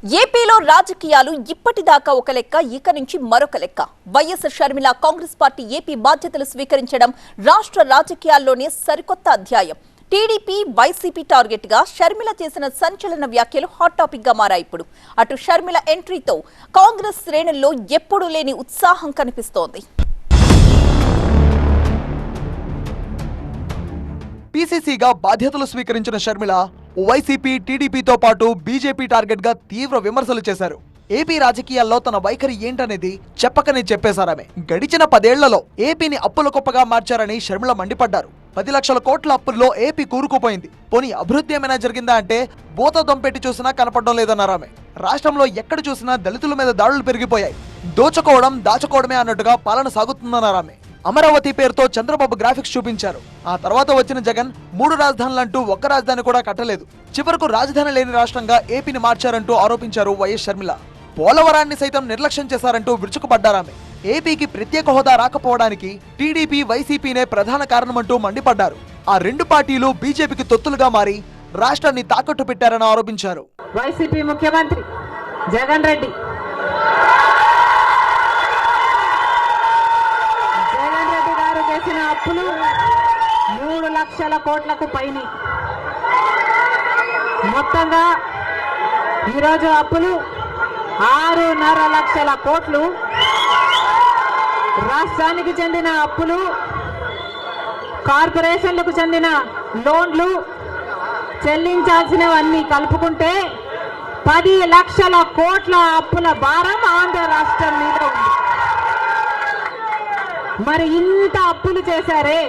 ఏపీలో రాజకీయాలు ఇప్పటిదాకా ఒక లెక్క, ఇక నుంచి మరొక లెక్క. YS Sharmila Congress party AP బాధ్యతలు స్వీకరించడం రాష్ట్ర రాజకీయాల్లోనే సరికొత్త అధ్యాయం. టీడీపీ వైసీపీ టార్గెట్ గా షర్మిల చేసిన సంచలన వ్యాఖ్యలు హాట్ టాపిక్ గా మారాయి. ఇప్పుడు అటు షర్మిల ఎంట్రీతో కాంగ్రెస్ శ్రేణుల్లో ఎప్పుడూ లేని ఉత్సాహం కనిపిస్తోంది. పీసీసీగా బాధ్యతలు స్వీకరించిన షర్మిల వైసీపీ టీడీపీతో పాటు బీజేపీ టార్గెట్ గా తీవ్ర విమర్శలు చేశారు. ఏపీ రాజకీయాల్లో తన వైఖరి ఏంటనేది చెప్పకనే చెప్పేశారామె. గడిచిన 10 ఏళ్లలో ఏపీని అప్పుల కుప్పగా మార్చారని షర్మిల మండిపడ్డారు. 10 లక్షల కోట్ల అప్పుల్లో ఏపీ కూరుకుపోయింది. పోనీ అభివృద్ధి ఏమైనా జరిగిందా అంటే బోత దొంపెట్టి చూసినా కనపడడం లేదన్నారామె. రాష్ట్రంలో ఎక్కడ చూసినా దళితుల మీద దాడులు పెరిగిపోయాయి. దోచుకోవడం దాచుకోవడమే అన్నట్టుగా పాలన సాగుతుందన్నారామె. అమరావతి పేరుతో చంద్రబాబు గ్రాఫిక్స్ చూపించారు. ఆ తర్వాత వచ్చిన జగన్ 3 రాజధానులంటూ ఒక్క రాజధాని కూడా కట్టలేదు. చివరకు రాజధాని లేని రాష్ట్రంగా ఏపీని మార్చారంటూ ఆరోపించారు వైఎస్ షర్మిల. పోలవరాన్ని సైతం నిర్లక్ష్యం చేశారంటూ విరుచుకుపడ్డారామె. ఏపీకి ప్రత్యేక హోదా రాకపోవడానికి టీడీపీ వైసీపీనే ప్రధాన కారణమంటూ మండిపడ్డారు. ఆ రెండు పార్టీలు బీజేపీకి తొత్తులుగా మారి రాష్ట్రాన్ని తాకట్టు పెట్టారని ఆరోపించారు. వైసీపీ ముఖ్యమంత్రి జగన్ రెడ్డి గారు చేసిన అప్పులు 3 లక్షల కోట్లకు పైన. మొత్తంగా ఈరోజు అప్పులు 6.5 లక్షల కోట్లు. రాష్ట్రానికి చెందిన అప్పులు, కార్పొరేషన్లకు చెందిన లోన్లు చెల్లించాల్సినవన్నీ కలుపుకుంటే 10 లక్షల కోట్ల అప్పుల భారం ఆంధ్ర రాష్ట్రం మీద ఉంది. మరి ఇంత అప్పులు చేశారే,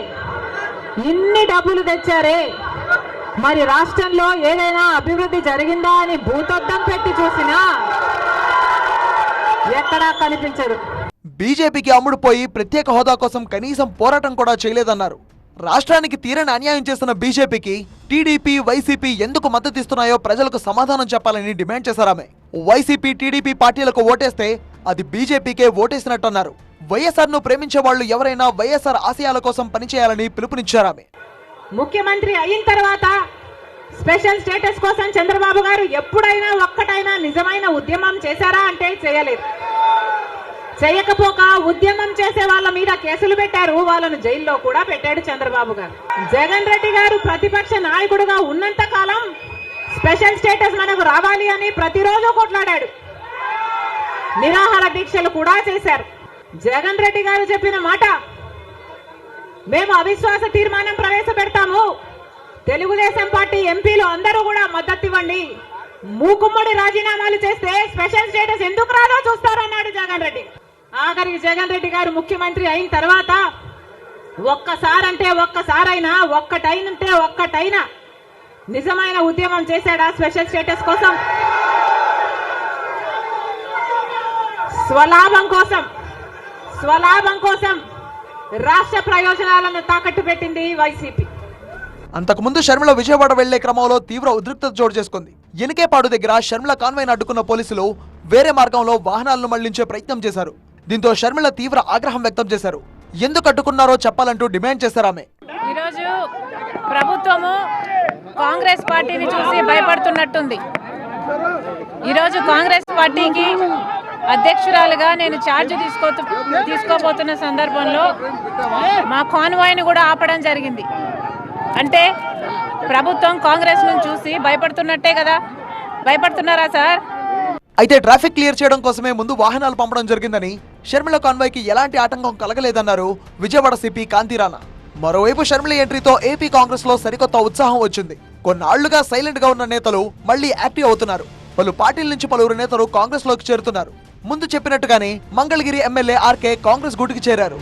ఇన్ని డబ్బులు తెచ్చారే, మరి రాష్ట్రంలో ఏదైనా అభివృద్ధి జరిగిందా అని భూతద్దం పెట్టి చూసినా ఎక్కడా కనిపించదు. బీజేపీకి అమ్ముడుపోయి ప్రత్యేక హోదా కోసం కనీసం పోరాటం కూడా చేయలేదన్నారు. రాష్ట్రానికి తీరని అన్యాయం చేస్తున్న బీజేపీకి టీడీపీ వైసీపీ ఎందుకు మద్దతిస్తున్నాయో ప్రజలకు సమాధానం చెప్పాలని డిమాండ్ చేశారామె. వైసీపీ టీడీపీ పార్టీలకు ఓటేస్తే అది బీజేపీకే ఓటేసినట్టన్నారు. వైఎస్ఆర్ ను ప్రేమించే వాళ్ళు ఎవరైనా వైఎస్ఆర్ ఆశయాల కోసం పనిచేయాలని పిలుపునిచ్చారామె. ముఖ్యమంత్రి అయిన తర్వాత స్పెషల్ స్టేటస్ కోసం చంద్రబాబు గారు ఎప్పుడైనా ఒక్కటైనా నిజమైన ఉద్యమం చేశారా అంటే చేయలేదు. చేయకపోక ఉద్యమం చేసే వాళ్ళ మీద కేసులు పెట్టారు, వాళ్ళను జైల్లో కూడా పెట్టాడు చంద్రబాబు గారు. జగన్ రెడ్డి గారు ప్రతిపక్ష నాయకుడుగా ఉన్నంత కాలం స్పెషల్ స్టేటస్ మనకు రావాలి అని ప్రతిరోజు కొట్లాడాడు. నిరాహార దీక్షలు కూడా చేశారు. జగన్ రెడ్డి గారు చెప్పిన మాట, మేము అవిశ్వాస తీర్మానం ప్రవేశపెడతాము, తెలుగుదేశం పార్టీ ఎంపీలు అందరూ కూడా మద్దతు ఇవ్వండి, మూకుమ్మడి రాజీనామాలు చేస్తే స్పెషల్ స్టేటస్ ఎందుకు రాదో చూస్తారన్నాడు జగన్ రెడ్డి. ఆఖరికి జగన్ రెడ్డి గారు ముఖ్యమంత్రి అయిన తర్వాత ఒక్కసారైనా ఒక్కటైనా నిజమైన ఉద్యమం చేశాడా స్పెషల్ స్టేటస్ కోసం? స్వలాభం కోసం రాష్ట్ర ప్రయోజనాలను తాకట్టు పెట్టింది వైసీపీ. అంతకుముందు షర్మిల విజయవాడ వెళ్లే క్రమంలో తీవ్ర ఉద్రిక్తత చోటు చేసుకుంది. ఎనికేపాడు దగ్గర షర్మిల కాన్వాయ్ను అడ్డుకున్న పోలీసులు వేరే మార్గంలో వాహనాలను మళ్లించే ప్రయత్నం చేశారు. దీంతో షర్మిల తీవ్ర ఆగ్రహం వ్యక్తం చేశారు. ఎందుకు అడ్డుకున్నారో చెప్పాలంటూ డిమాండ్ చేశారామె. ఈరోజు ప్రభుత్వము కాంగ్రెస్ పార్టీని చూసి భయపడుతున్నట్టుంది. ఈరోజు కాంగ్రెస్ పార్టీకి అధ్యక్షురాలుగా నేను ఛార్జ్ తీసుకోబోతున్న సందర్భంలో మా కాన్వాయ్ని కూడా ఆపడం జరిగింది. అంటే ప్రభుత్వం కాంగ్రెస్ ను చూసి భయపడుతున్నట్టే కదా? భయపడుతున్నారా సార్? అయితే ట్రాఫిక్ క్లియర్ చేయడం కోసమే ముందు వాహనాలు పంపడం జరిగిందని, షర్మిల కాన్వాయ్కి ఎలాంటి ఆటంకం కలగలేదన్నారు విజయవాడ సిపి కాంతిరాణా. మరోవైపు షర్మిల ఎంట్రీతో ఏపీ కాంగ్రెస్ లో సరికొత్త ఉత్సాహం వచ్చింది. కొన్నాళ్లుగా సైలెంట్ గా ఉన్న నేతలు మళ్లీ యాక్టివ్ అవుతున్నారు. పలు పార్టీల నుంచి పలువురు నేతలు కాంగ్రెస్ లోకి చేరుతున్నారు. ముందు చెప్పినట్టుగానే మంగళగిరి ఎమ్మెల్యే ఆర్కే కాంగ్రెస్ గూటికి చేరారు.